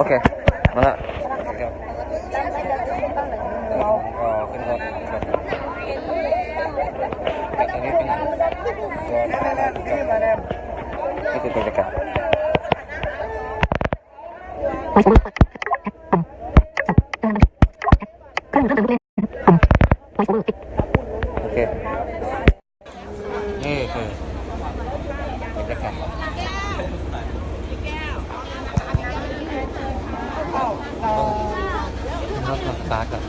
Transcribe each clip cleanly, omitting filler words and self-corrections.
อเคมาละขึ้นรถครับแต่ตอนนี้เป็นนี่คือบรรยากาศโอเคนี่คือบรรยากาศรถสตาร์ทก่อน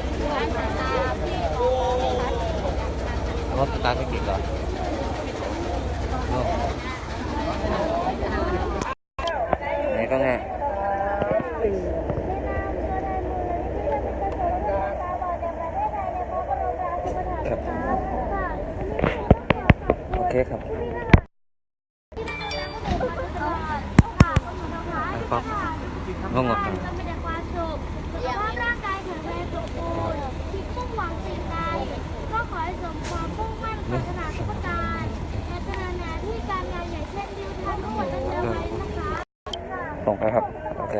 รถสตาร์ทไม่ติดก่อนนี่ก็ง่ายครับโอเคครับไปป๊อปงงหมดครับสุขภาพร่างกายแข็งแรงสมบูรณ์คิดมุ่งหวังสิ่งใดก็ขอให้สมความมุ่งมั่นปรารถนาทุกประการในขณะหน้าที่การงานอย่างเช่นดิวทำทั้งหมดทั้งเดิมเลยนะคะส่งไปครับโอเค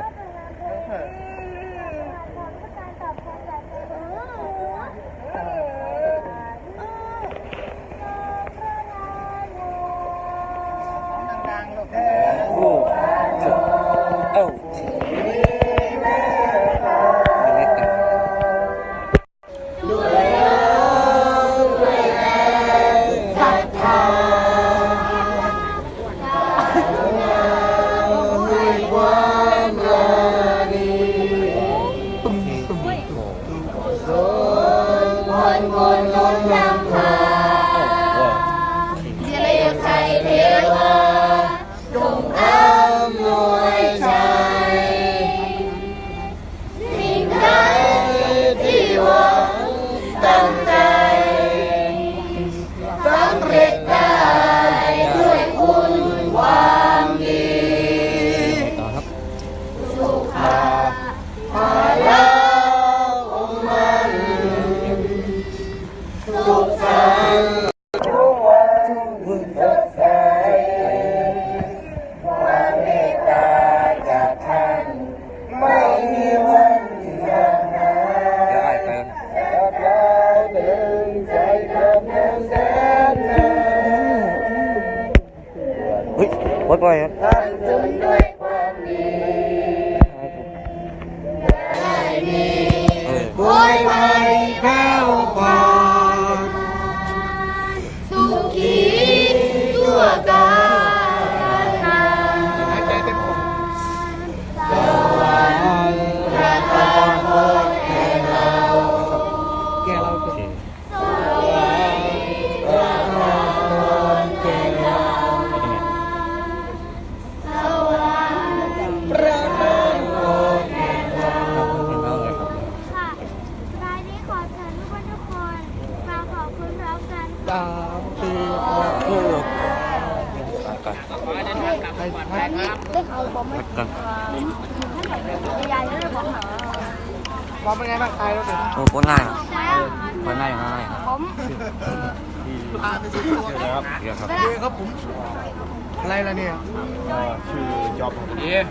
วัดไว้ครับโวยไปแพ้วกว่าสุขีชั่วการหายใจเต็มปอดสวรรค์ประทานพรแก่เราสวรรค์ประทานพรแก่เราสวรรค์ประทานพรแก่เราค่ะสุดท้ายนี้ขอเชิญทุกคนมาขอบคุณพร้อมกันตามปีคู่กันได้เขาผมไม่กันยายเลยบอกเหรอว่าเป็นไงบ้างตายแล้วเป็นโอ้โหง่ายคนง่ายง่ายผมเดี๋ยวครับเดี๋ยวครับเดี๋ยวครับผมอะไรล่ะเนี่ยชื่อจอบเอ๊ะ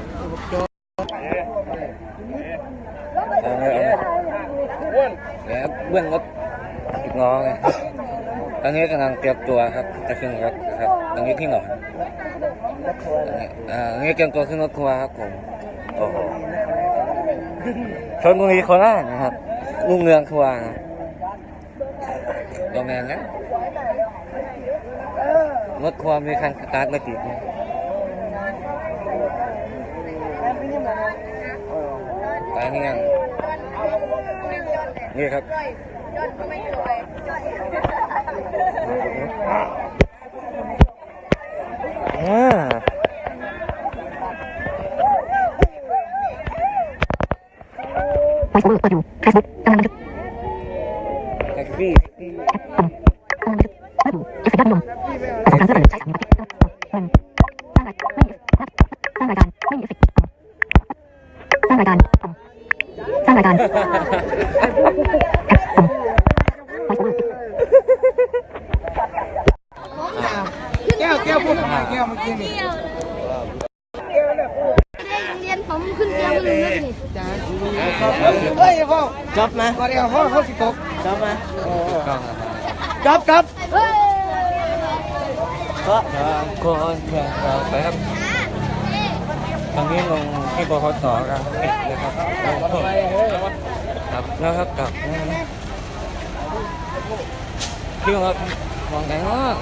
แล้วเบื้องรถติดงอไงตอนนี้กำลังเตรียมตัวครับจะขึ้นรถครับตรงนี้ที่หนอนนี่เตรียมตัวขึ้นรถทัวร์ครับผมโอ้โหชลบุรีโคราชนะครับรุ่งเรืองทัวร์โรงแรมนะรถทัวร์มีคันสตาร์ทไม่ติดไปนี่ยังนี่ครับแท็กซี่แก้วพูดอะไรแก้วเมื่อกี้นี่เรียนผมขึ้นเตียงไม่รู้เรื่องนี่ เฮ้ยพ่อจับมา ก็เดี๋ยวพ่อเขาสิตก จับมา ก็ จับ ก็คนเพื่อนเราไปครับตอนนี้ลงที่บขสกันปิดเลยครับครับแล้วครับกลับพี่ครับมองไงเนาะ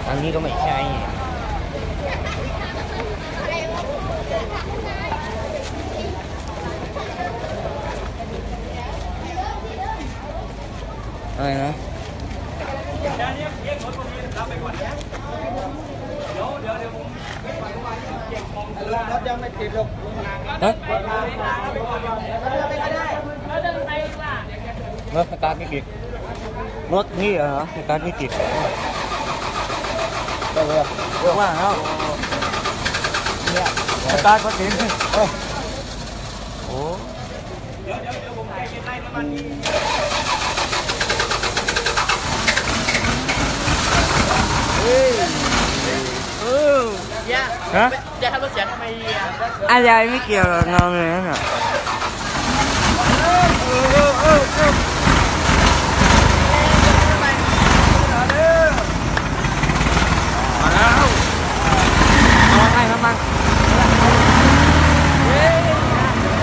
อันนี้ก็ไม่ใช่อะไรนะรถยังไม่ติดหรอก ฮะรถสตาร์ทไม่ติดรถนี่เหรอสตาร์ทไม่ติดก็เลยเยอะมากแล้วเนี่ยสตาร์ทก็ติดโอ้ฮะ อย่าทำรถเสียทำไมอ่ะ อะไรไม่เกี่ยวกับเงาเลยนะมาแล้วเอาให้น้ำมันเ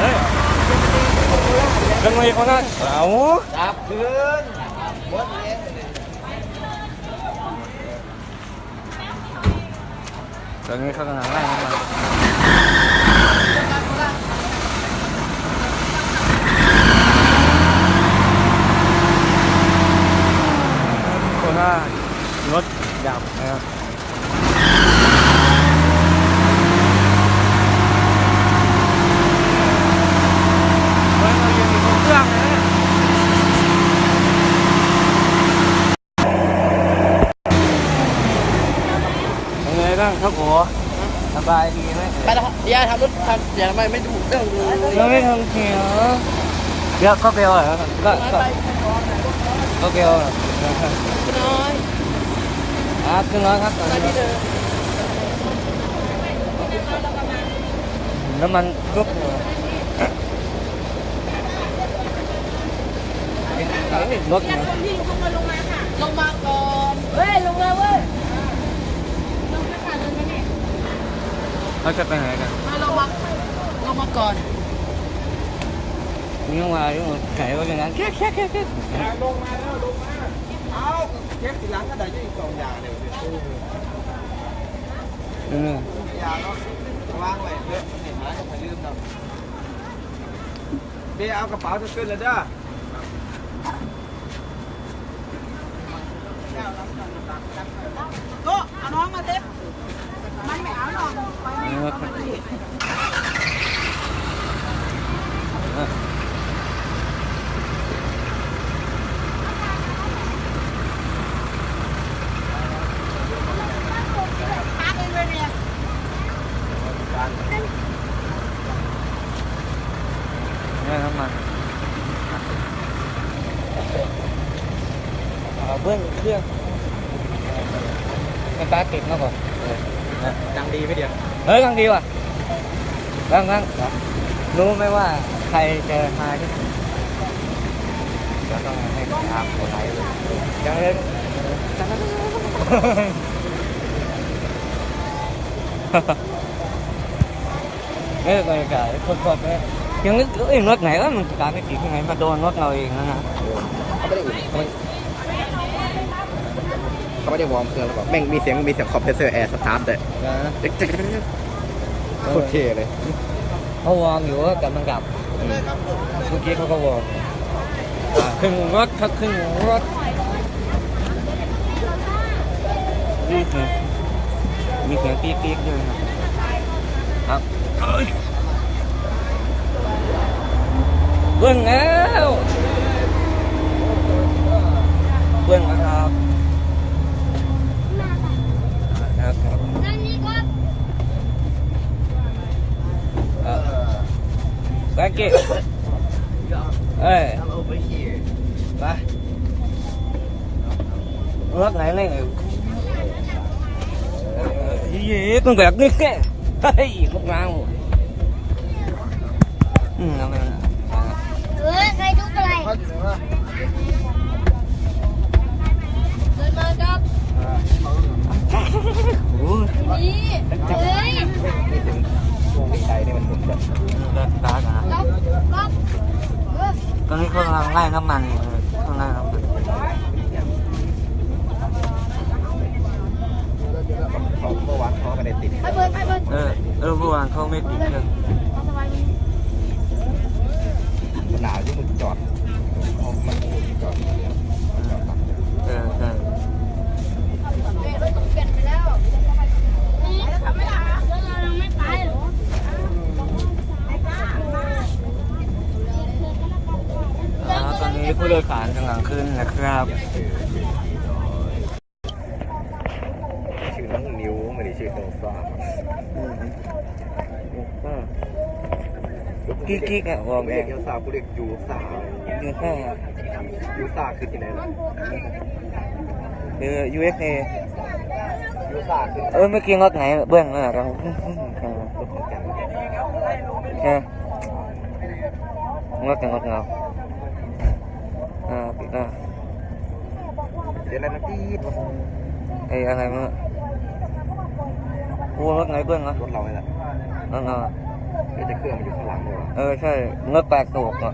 ฮ้ยเป็นไงคนนั้นเอา จับคืนหมดเลย ตอนนี้เขากำลังไล่น้ำมันคนว่ารถดับนะครับเฮ้ยเรายังมีเครื่องนะเป็นไงบ้างครับโอ้สบายดีไหม ไปแล้วอย่าทำรถทำอย่าทำไมไม่ถูกเรื่องเลย เราไม่ทำเขียวเดี๋ยวก็เบลเหรอก็เบลเหรอ น้อย ขึ้นร้อยครับตอนนี้น้ำมันลุกรถเนี่ย ลงมาก่อน เฮ้ยลงเลยเว้ย เขาจะไปไหนกัน ลงมาก่อน นี่ว่าอยู่ไก่ว่าอย่างนั้นแค่ลงมาเอาเทปทีหลังก็ได้ยี่สองอย่างเลย นี่ ยาเนาะวางไว้เพื่อเห็นไหมจะไปลืมเราเดี๋ยวเอากระเป๋าจะขึ้นเลยเด้อโต๊ะเอาน้องมาเด็บมันไม่เอาหรอก นี่ว่าเนี่ยน้ำมันเบิ้ลเครื่องสตาร์ทติดมาก่อน ดังดีไม่เดียว เฮ้ยกำลังดีว่ะกำลังรู้ไหมว่าใครจะมาที่จะต้องให้ตามคนไหนเลยยังเล่นเอ้ยบรรยากาศสดๆเลยยังนึกเอ้ยรถไหนแล้วมันการไม่ติดยังไงมาโดนรถเราเองนะฮะ เขาไม่ได้อุ่นเขาไม่ได้วอร์มเครื่องแล้วแบบแม่งมีเสียงคอมเพรสเซอร์แอร์สตาร์ทเลยโคตรเท่เลย เขาวอร์มอยู่กับมันดับเมื่อกี้เขาก็วอร์มขึ้นรถครับขึ้นรถนี่คือมีเสียงปี๊กๆด้วยครับเบิ้งแล้วเบิ้งนะครับครับ นั่นนี่ก็ Thank you เอ้ยไปรถไหนเนี่ยยี่ต้องแบบนี้เฮ้ยพวกเรา เอาไป ใครทุกอะไรเดินมาครับ โอ้ย นี่เฮ้ย นี่ถึงช่วงใจนี่มันถึงแบบ เด็กตาหนา ก๊อฟก๊อฟ ตอนนี้เขากำลังไล่น้ำมันอยู่ข้างหน้าน้ำมัน เขาเมื่อวานเขาไม่ได้ติด ไปเบิร์นไปเบิร์น เมื่อวานเขาไม่ติดเครื่อง หนาวที่มึงจอดมันจอด ใช่ รถต้องเปลี่ยนไปแล้วนี่ทำไม่ได้รถเรายังไม่ไปหรอ ตอนนี้ผู้โดยสารกำลังขึ้นนะครับ ชื่อน้องนิ้วไม่ได้ชื่อน้องฟ้า กิ๊กอ่ะวอร์มเอ เรีย ง กยูซาผู้เรียกยูซา ยูซ่า ยูซาคือที่ไหนล่ะ USA ยูซาคือ เมื่อกี้รถไหนเบื้องหน้าเรา รถของแก ใช่รถแต่รถเงาติดหน้า เดี๋ยวอะไรนะพี่ ไอ้อะไรมั้งกูรถไหนเบื้องนะ รถเราเนี่ยแหละ รถเงา เดี๋ยวจะเครื่องมันอยู่ข้างหลังเลย ใช่รถแปดสูบอ่ะ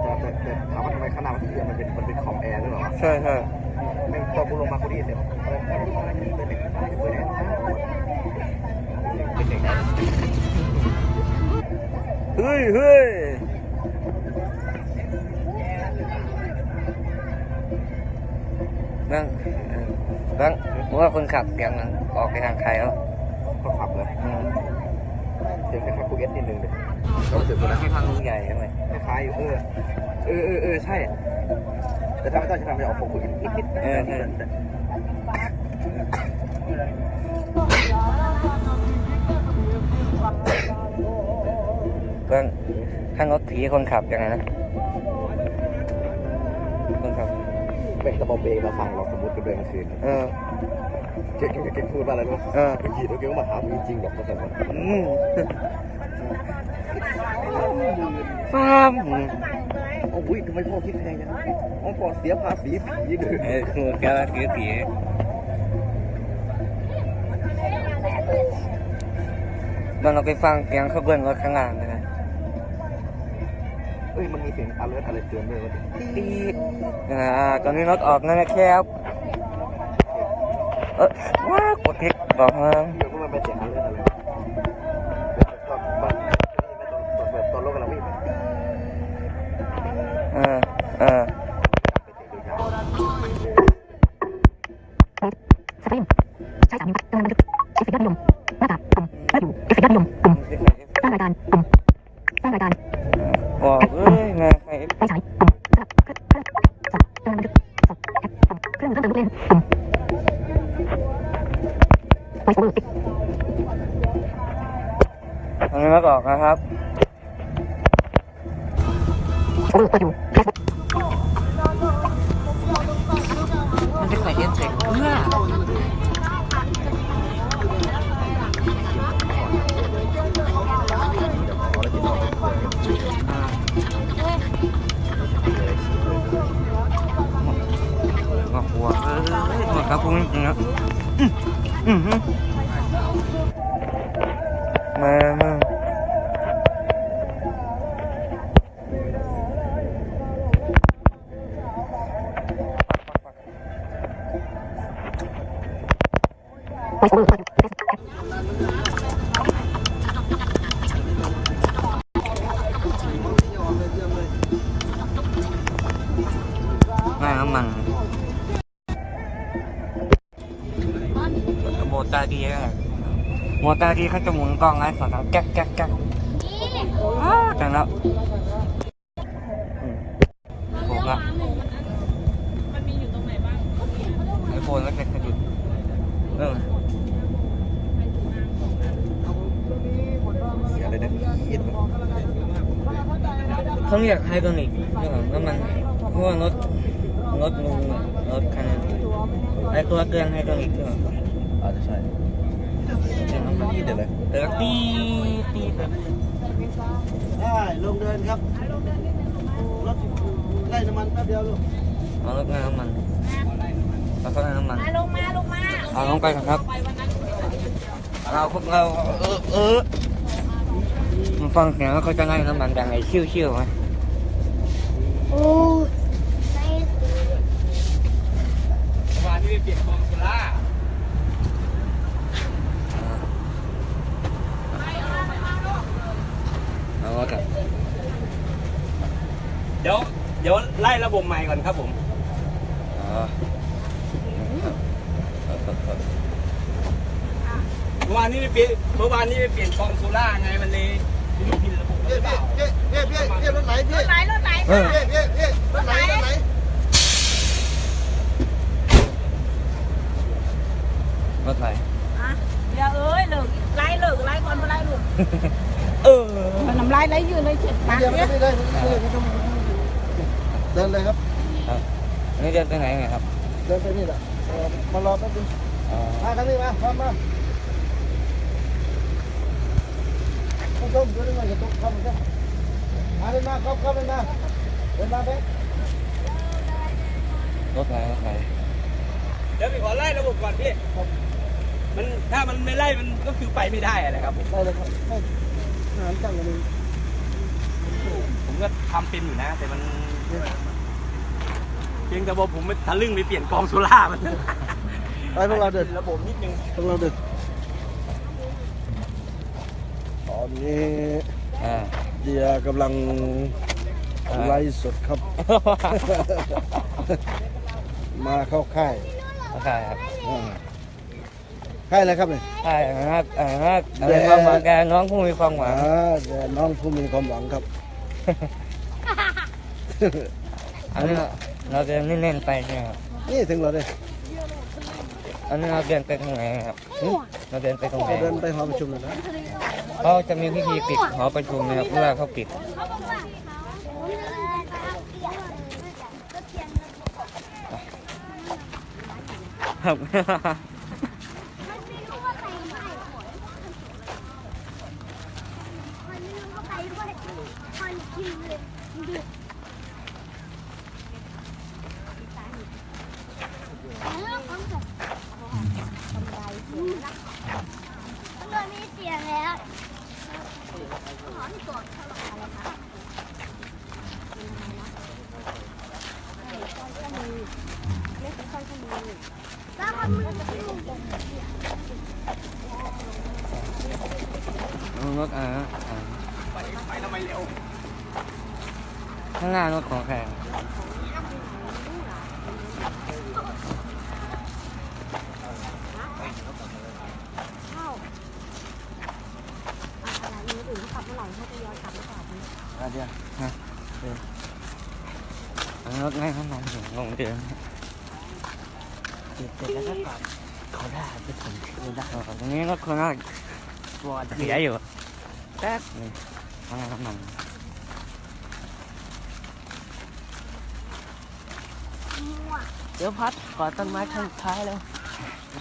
แต่ถามว่าทำไมข้างหน้ามันเครื่องมันเป็นคอมแอร์หรือเปล่า ใช่ ไม่ตอนกูลงมากูดีเสร็จเป็นเด็กเป็นเด็ก เฮ้ยนั่งว่าคนขับเสียงมันออกไปทางใครแล้ว เขาขับเลยเสียงคล้ายๆคูเอสนิดนึงเด็กก็รู้สึกว่า ที่ทางลุงใหญ่ใช่ไหม คล้ายๆใช่ แต่ถ้าไม่ต้องใช้ทำจะออกโฟกุสนิด ก็ถ้ารถผีคนขับยังไงนะคนขับ เป็นกระบอกเบรกมาฟังเราสมมติเป็นเบรกคืนเก่งพูดว่าอะไรรู้ขี่รถเก่งมาหาจริงๆแบบเขาแต่ว่า ฟาร์ม โอ้ยทำไมพ่อคิดแพงจังพ่อเสียภาษีผีเลย คือแกคือผีมันเราไปฟังเสียงเขาเบิ้ลรถข้างล่างเลยนะ เอ้ยมันมีเสียงอะไรเตือนด้วยว่า ตีตอนนี้รถออกแล้วนะครับว้ากดคลิกบอกมา เดี๋ยวมันเป็นเสียงอะไรตอนรถกำลังวิ่ง ใช้3 นิ้วกำลังบันทึกใช้สียอดนิยมหน้าตาปุ่มเลือกอยู่สียอดนิยมปุ่มสร้างรายการปุ่มสร้างรายการ บอกนะใคร ไฟฉายปุ่มสลับเครื่องสับกำลังบันทึกสับแอปปุ่มเครื่องเริ่มบันทึกเล่นปุ่มไฟโอเวอร์ติ๊ก ตอนนี้รถออกนะครับ โอเวอร์เปิดอยู่แคสบุ๊ก มันจะใส่เอฟเฟกต์เพื่อหัวหัวครับพุ่งจริงๆนะมาไฟโอเวอร์เปิดอยู่แคสบุ๊ก ง่ายน้ำมันโมตาดีอะโมตาดีเขาจะหมุนกล้องไอ้สองแก๊กจังแล้วถูกละไอโฟนแล้วแกจะหยุดเสียเลยนะพี่ เขาเรียกไฮดรอลิกน้ำมันเพราะว่ารถลุงรถคันไอตัวเกลืองไฮดรอลิกใช่ไหม อาจจะใช่ เป็นน้ำมัน พี่เดี๋ยวเลย ตีแบบ มี ได้ลงเดินครับรถไล่น้ำมันแป๊บเดียวลูก เอารถน้ำมันแล้วก็น้ำมัน ลงมา เอาลงไปก่อนครับเราพวกเรามันฟังเสียงแล้วเขาจะไล่น้ำมันดังไอ้ชิวๆไหม โอ้ใน วันนี้ไปเปลี่ยนกองโซล่าเอาละกัน เดี๋ยวไล่ระบบใหม่ก่อนครับผม อ๋อ เมื่อวานนี้ไปเปลี่ยนกองโซล่าไงมันเลยไม่ผิดระบบหรือเปล่า พี่รถไหนพี่ รถไหน พี่รถไหนรถไหน รถไฟ เดี๋ยวเลิกไล่ก่อนไล่ลูก มันน้ำลายไหลอยู่เลยเจ็บปาก เดี๋ยว เนี่ย ไม่ได้เดินเลยครับ ครับอันนี้เดินไปไหนไงครับ เดินไปนี่แหละมารอแป๊บนึง อ๋อ มาทางนี้มามาผู้ชมเดินมาอย่าตกเข้ามามาเดินมาเข้าเดินมาเดินมาไป รถไฟ เดี๋ยวไปขอไล่ระบบก่อนพี่มันถ้ามันไม่ไล่มันก็คือไปไม่ได้อะไรครับผม ได้เลยครับให้อาหารจังกันเลย ผมก็ทำเป็นอยู่นะแต่มันเพียงแต่ว่าผมไม่ทะลึ่งไปเปลี่ยนกองโซล่ามัน ไปพวกเราเดิน ระบบนิดนึง พวกเราเดินตอนนี้ อ่า เดียกำลังไลฟ์สดครับ มาเข้าค่าย ใช่ครับ ค่ายอะไรครับเนี่ย ใช่ครับอะไรความหวังแกน้องผู้มีความหวัง เดี๋ยวน้องผู้มีความหวังครับ อันนี้เราเดินเน้นๆไปใช่ไหมครับ นี่ถึงเราเลย อันนี้เราเดินไปตรงไหนครับเราเดินไปตรงไหน เดินไปหอประชุมเลยนะ เขาจะมีพิธีปิดหอประชุมนะครับเวลาเขาปิด เขาบอกว่าผมจะเอาเปลี่ยนก็เปลี่ยน ครับ มันไม่รู้ว่าใส่ไหมมันไม่รู้ว่าใส่ด้วยมันกินเลยดึกแล้วของผมมันโดนมีเสียงแล้วหอนกดเท่าไหร่อะไรคะแล้วมันมือ รถไปทำไมเร็ว ข้างหน้ารถของแข่ง เดี๋ยวฮะรถไม่ข้างหลังลงเดือนเสร็จแล้วก็กลับเขาได้ไปถึงที่ได้ตรงนี้รถคนละตัวเสียอยู่แป๊บนึงข้างหน้าน้ำมัน เดี๋ยวพัดกอดต้นไม้ข้างท้ายแล้ว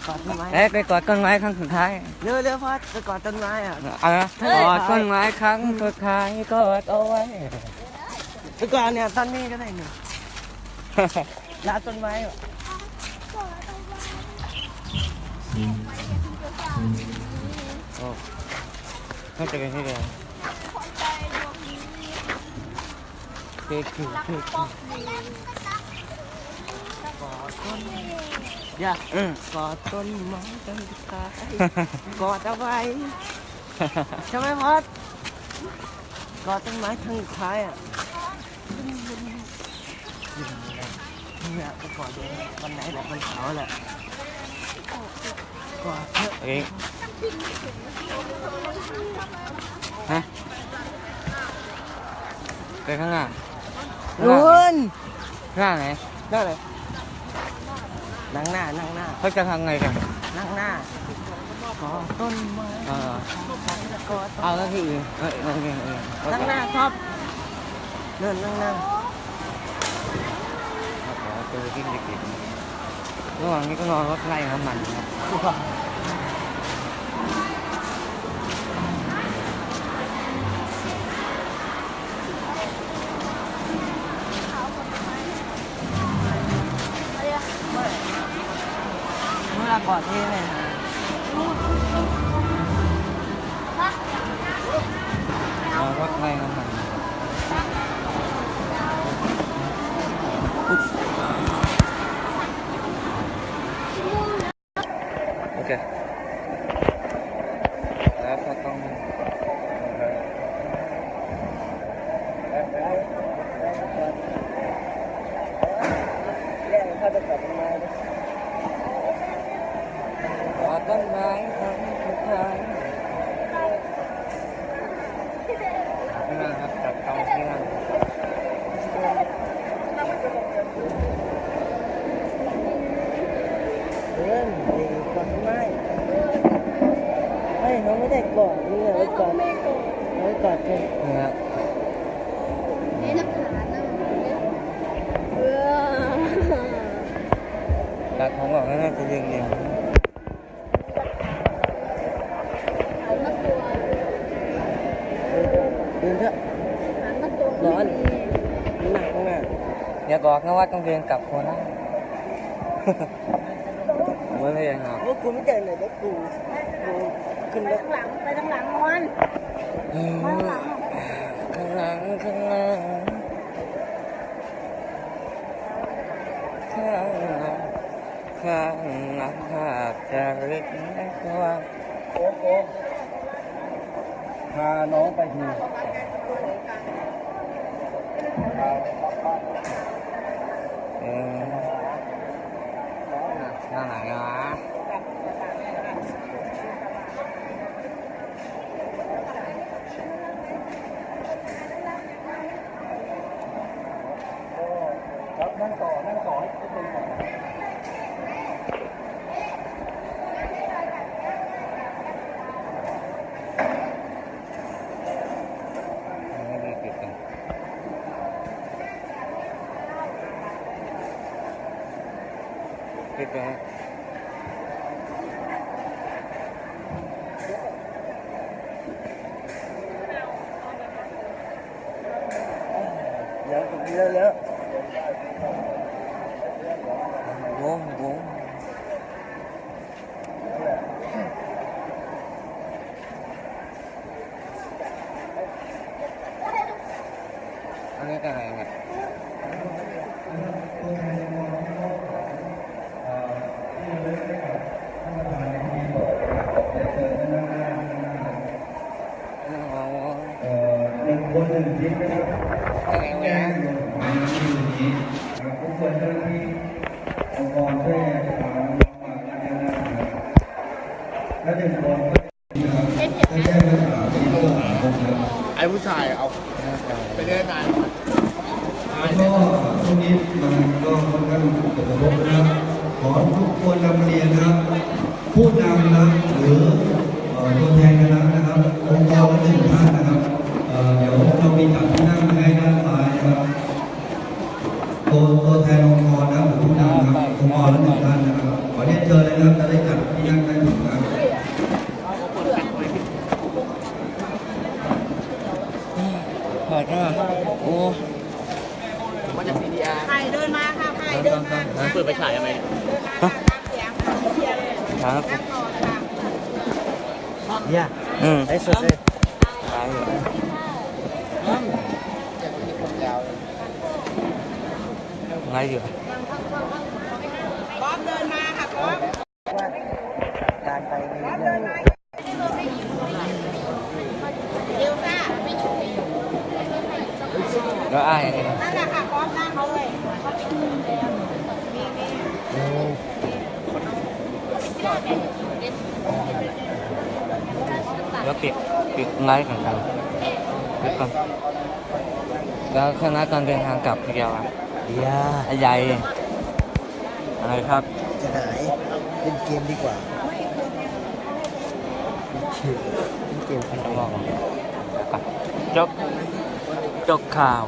กอดต้นไม้ ไปกอดต้นไม้ครั้งสุดท้าย เร็วพัดไปกอดต้นไม้อ่ะ อะไรนะกอดต้นไม้ครั้งสุดท้ายกอดเอาไว้ ไปกอดเนี่ยต้นนี้ก็ได้เนี่ยลาต้นไม้อ่ะ โอ้น่าจะเป็นที่เดียวเด็กคือ อย่ากอดต้นไม้ต้นสุดท้ายกอดเอาไว้ใช่ไหมพัดกอดต้นไม้ทั้งสุดท้ายอ่ะเนี่ยไปกอดดูวันไหนแหละวันเสาร์แหละกอดเถอะ โอเคฮะไปข้างหน้า นู่น หน้าไหน นั่นเลยนั่งหน้า เขาจะทำไงกัน นั่งหน้ากอดต้นไม้ เออก อด เอาแล้วที่อื่นโอเค นั่งหน้าครับเดินนั่ง ครับเจอที่เด็กๆระหว่างนี้ก็นอนรถไล่น้ำมันครับ เขาไม่ได้กอดนี่ไว้กอดไว้กอดกัน นะครับ นี่หลักฐานนะเออ รักของบอกน่าจะยิงเดียว ตื่นเถอะร้อนหนักมาก อย่าบอกนะว่าต้องเรียนกลับโคราช ไม่เรียนครับ โอ้กูไม่เจอเลยแล้วกูขึ้นรถ ไปทางหลังนอน ข้างหลังข้างหลังข้างหลังข้างหลังหากจะริกได้ก็ว่า โอ้โหพาน้องไปที ข้างหลังนะนั่งต่อให้ทุกคนต่อ ไม่ได้ติดกันติดกัน เดี๋ยวผมเร็ว วงอันนี้อะไรเนี่ยอะไรวะ ทุกคนเจ้าหน้าที่องค์กรช่วยและหนึ่งคนก็แจ้งรักษาเป็นเรื่องของผม ไอ้ผู้ชายเอาไปเดินนาน ก็ช่วงนี้มันก็ค่อนข้างกระทบนะครับขอทุกคนนำเรียนนะครับผู้นำนะหรือตัวแทนคณะนะครับองค์กรละหนึ่งท่านนะครับเดี๋ยวเรามีจัดที่นั่งให้ด้านซ้ายนะครับตัวแทนองค์กรนะครับหรือผู้นำนะครับองค์กรละหนึ่งท่านนะครับขอเรียนเชิญเลยนะครับจะได้จัดที่นั่งได้ถูกนะครับ ถอดก็โอ้ มันจะ CDR ใครเดินมาค่ะใครเดินมา เปิดไปฉายทำไม เดินมาตามเสียงค่ะเชียร์เลย ครับ นั่งก่อนค่ะ เนี่ย ไอ้สุดเลย ตายอยู่ไงอยู่ ป๊อปเดินมาค่ะป๊อป ว่าการไปมี ป๊อป เรื่ เดิ อง นมาเดี๋ยวค่ะ แล้วอ้ายนี่ นั่นแหละค่ะป๊อปนั่งเขาเลยนี่ แล้วปิดไลฟ์ของกันปิดก่อนแล้วคณะการเดินทางกลับเดียวอ่ะ อย่า ไอ้ใหญ่อะไรครับ จะไหนเล่นเกมดีกว่าเล่นเกม ต้องบอกจบข่าว